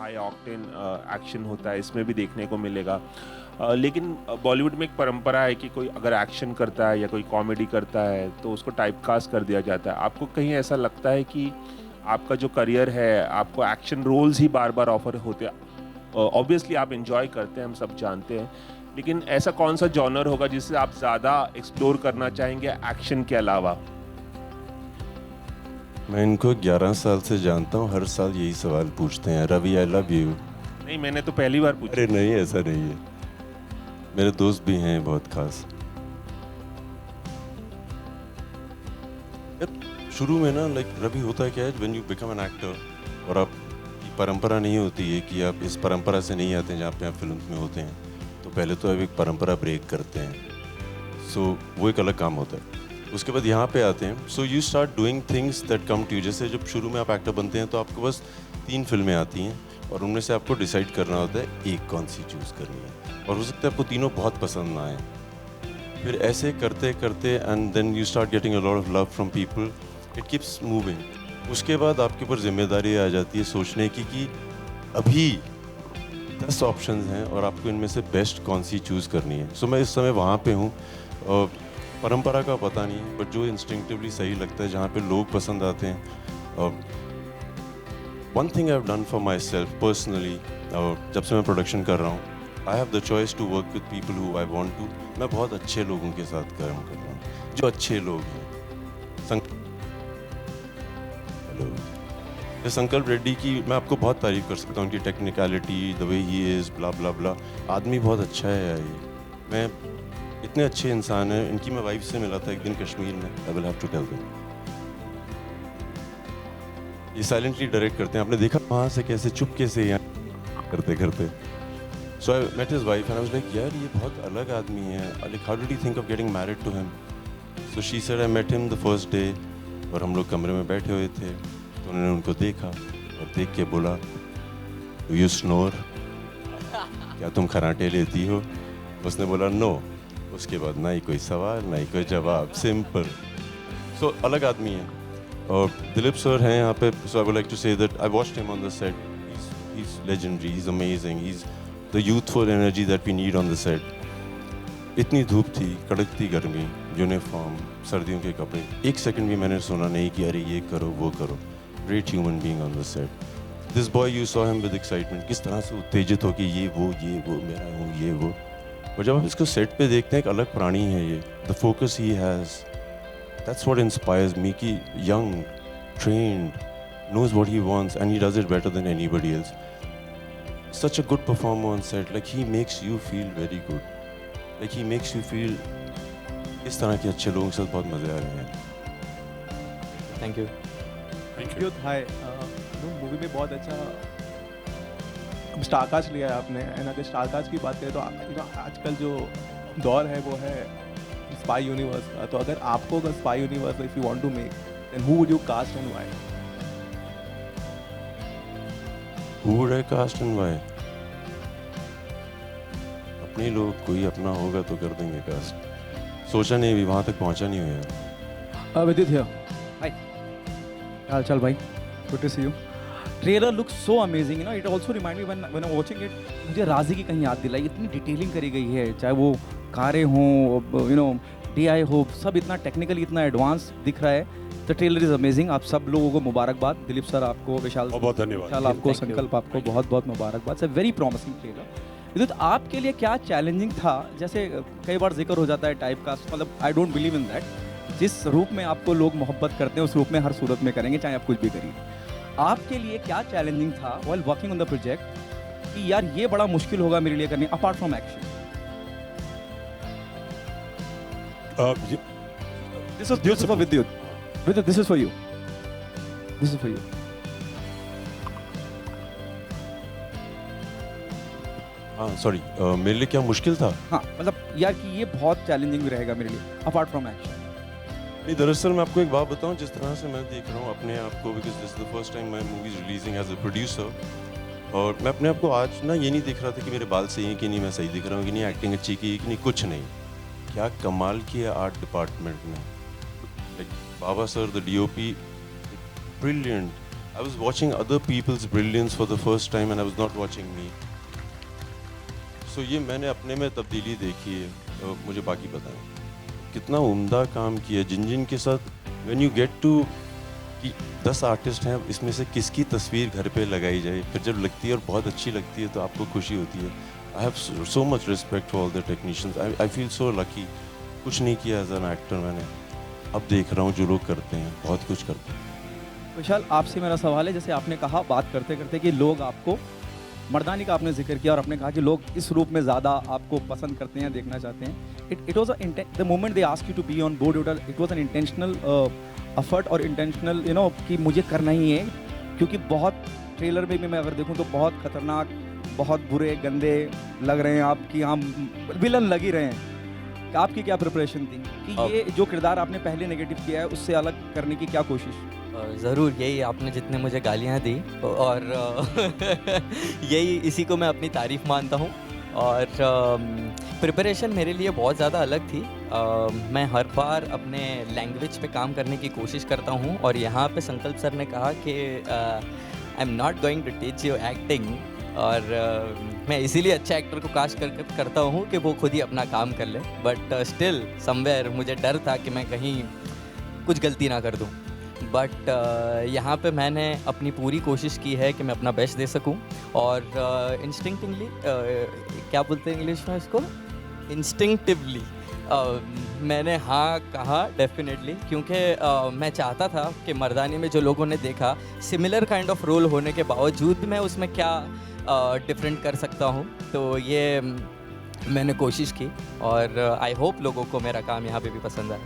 High octane action होता है, इसमें भी देखने को मिलेगा। लेकिन बॉलीवुड में एक परंपरा है कि कोई अगर एक्शन करता है या कोई कॉमेडी करता है तो उसको टाइपकास्ट कर दिया जाता है। आपको कहीं ऐसा लगता है कि आपका जो करियर है, आपको एक्शन रोल्स ही बार बार ऑफर होते हैं? ऑब्वियसली आप एंजॉय करते हैं, हम सब जानते हैं, लेकिन ऐसा कौन सा जॉनर होगा जिससे आप ज़्यादा एक्सप्लोर करना चाहेंगे एक्शन के अलावा? मैं इनको 11 साल से जानता हूँ, हर साल यही सवाल पूछते हैं, रवि आई लव यू। नहीं, मैंने तो पहली बार पूछा। अरे नहीं, ऐसा नहीं है, मेरे दोस्त भी हैं बहुत खास। शुरू में ना लाइक रवि होता है क्या है, when you become an actor और आप परंपरा नहीं होती है कि आप इस परंपरा से नहीं आते हैं जहाँ पे आप फिल्म में होते हैं, तो पहले तो आप एक परंपरा ब्रेक करते हैं, सो वो एक अलग काम होता है। उसके बाद यहाँ पे आते हैं, so you start doing things that come to you. जैसे जब शुरू में आप एक्टर बनते हैं तो आपके पास 3 फिल्में आती हैं और उनमें से आपको डिसाइड करना होता है एक कौन सी चूज़ करनी है, और हो सकता है आपको तीनों बहुत पसंद ना आए। फिर ऐसे करते करते and then you start getting a lot of love from people, it keeps moving. उसके बाद आपके ऊपर जिम्मेदारी आ जाती है सोचने की कि अभी 10 ऑप्शंस हैं और आपको इनमें से बेस्ट कौन सी चूज़ करनी है। सो मैं इस समय वहाँ पे हूँ, परंपरा का पता नहीं है, बट जो इंस्टिंक्टिवली सही लगता है, जहाँ पे लोग पसंद आते हैं। One thing I have done for myself personally, जब से मैं प्रोडक्शन कर रहा हूँ, I have the choice to work with people who I want to. मैं बहुत अच्छे लोगों के साथ काम कर रहा हूँ, जो अच्छे लोग हैं। संकल्प रेड्डी की मैं आपको बहुत तारीफ कर सकता हूँ, उनकी technicality, the way he is, blah blah blah. आदमी बहुत अच्छा है यार ये। मैं इतने अच्छे इंसान हैं, इनकी मैं वाइफ से मिला था एक दिन कश्मीर में। I will have to tell them. ये साइलेंटली डायरेक्ट करते हैं, आपने देखा वहाँ से कैसे चुपके से यहाँ करते करते। So I met his wife and I was like यार ये बहुत अलग आदमी है, like how did you think of getting married to him? So she said I met him the first day, और हम लोग कमरे में बैठे हुए थे, तो उन्होंने उनको देखा और देख के बोला, डू यू स्नोर? क्या तुम खराटे लेती हो? उसने बोला नो। उसके बाद ना ही कोई सवाल ना ही कोई जवाब, सिंपल। सो अलग आदमी है। और दिलीप सर हैं यहाँ पे, so I would like to say that I watched him on the set, he is legendary, he is amazing, he is the youthful energy that we need on the set. इतनी धूप थी, कड़कती गर्मी, uniform, सर्दियों के कपड़े, एक second भी मैंने सुना नहीं कि अरे ये करो वो करो। Great human being on the set. This boy you saw him with excitement, किस तरह से उत्तेजित हो कि ये वो मेरा हूँ ये वो। और जब आप इसको सेट पे देखते हैं, एक अलग प्राणी है ये। The focus he has, that's what inspires me, कि young, trained, knows what he wants and he does it better than anybody else. Such a good performer on set, like he makes you feel very good. Like he makes you feel इस तरह के अच्छे लोगों के साथ बहुत मज़े आ रहे हैं। Thank you. Thank you. Hi, movie में बहुत अच्छा स्टारकास्ट लिया है आपने, एंड अगर स्टारकास्ट की बात करें तो आजकल जो दौर है वो है स्पाई यूनिवर्स का। तो अगर आपको अगर spy universe if you want to make, then who would you cast and why? Who would I cast and why? अपने लोग, कोई अपना होगा तो कर देंगे कास्ट। सोचा नहीं, अभी वहाँ तक पहुँचा नहीं हुआ यार। विदित हियर। हाय। हाल चाल भाई, good to see you. Trailer looks so amazing, you know, it also remind me when I watching it, मुझे राजी की कहीं याद दिलाई। इतनी डिटेलिंग करी गई है, चाहे वो कारें हों, यू नो, डीआई हो, सब इतना टेक्निकली इतना एडवांस दिख रहा है। The trailer is amazing. आप सब लोगों को मुबारकबाद। दिलीप सर आपको, विशाल बहुत धन्यवाद। विशाल आपको, संकल्प आपको बहुत बहुत मुबारकबाद। It's a very promising trailer. विदित, आपके लिए क्या चैलेंजिंग था? जैसे कई बार जिक्र हो जाता है टाइप कास्ट, मतलब I don't believe in that. जिस रूप में आपको लोग मोहब्बत करते हैं उस रूप में हर सूरत में करेंगे, चाहे आप कुछ भी करिए। आपके लिए क्या चैलेंजिंग था while working on the project कि यार ये बड़ा मुश्किल होगा मेरे लिए करने, apart from action? This is for Vidyut. Vidyut, this is for you. This is for you. हाँ सॉरी, मेरे लिए क्या मुश्किल था? हाँ, मतलब यार कि ये बहुत चैलेंजिंग रहेगा मेरे लिए अपार्ट फ्रॉम एक्शन। नहीं, दरअसल मैं आपको एक बात बताऊं, जिस तरह से मैं देख रहा हूँ अपने आप को, because this is the first time my movie is releasing as a producer, और मैं अपने आप को आज ना ये नहीं दिख रहा था कि मेरे बाल सही हैं कि नहीं, मैं सही दिख रहा हूँ कि नहीं, एक्टिंग अच्छी की कि नहीं, कुछ नहीं। क्या कमाल किया आर्ट डिपार्टमेंट ने। Like Baba sir, the DOP, brilliant. I was watching other people's brilliance for the first time and I was not watching me. So ये मैंने अपने में तब्दीली देखी है। मुझे बाकी बताएं कितना उम्दा काम किया जिन के साथ when you get to कि 10 आर्टिस्ट हैं इसमें से किसकी तस्वीर घर पे लगाई जाए, फिर जब लगती है और बहुत अच्छी लगती है तो आपको खुशी होती है। I have so much respect for all the technicians. I feel so lucky. कुछ नहीं किया एज एन एक्टर मैंने, अब देख रहा हूँ जो लोग करते हैं बहुत कुछ करते हैं। विशाल, आपसे मेरा सवाल है, जैसे आपने कहा बात करते करते कि लोग आपको, मर्दानी का आपने जिक्र किया और आपने कहा कि लोग इस रूप में ज़्यादा आपको पसंद करते हैं, देखना चाहते हैं। It was the moment they ask you to be on board, it was an intentional effort और इंटेंशनल कि मुझे करना ही है, क्योंकि बहुत ट्रेलर में भी मैं अगर देखूँ तो बहुत खतरनाक, बहुत बुरे गंदे लग रहे हैं आप, कि हम विलन लग ही रहे हैं। आपकी क्या प्रिपरेशन थी कि ये जो किरदार आपने पहले नेगेटिव किया है उससे अलग करने की क्या कोशिश? ज़रूर, यही आपने जितने मुझे गालियाँ दी और यही इसी को मैं अपनी तारीफ़ मानता हूँ। और प्रिपरेशन मेरे लिए बहुत ज़्यादा अलग थी। मैं हर बार अपने लैंग्वेज पे काम करने की कोशिश करता हूँ और यहाँ पे संकल्प सर ने कहा कि I am not going to teach you acting, और मैं इसीलिए अच्छा एक्टर को कास्ट करता हूँ कि वो खुद ही अपना काम कर ले। बट स्टिल समवेयर मुझे डर था कि मैं कहीं कुछ गलती ना कर दूँ। बट यहाँ पे मैंने अपनी पूरी कोशिश की है कि मैं अपना बेस्ट दे सकूँ, और इंस्टिंक्टिवली क्या बोलते हैं इंग्लिश में इसको, इंस्टिंक्टिवली मैंने हाँ कहा डेफिनेटली, क्योंकि मैं चाहता था कि मर्दानी में जो लोगों ने देखा सिमिलर काइंड ऑफ रोल होने के बावजूद भी मैं उसमें क्या डिफरेंट कर सकता हूँ। तो ये मैंने कोशिश की और आई होप लोगों को मेरा काम यहाँ पे भी पसंद आए।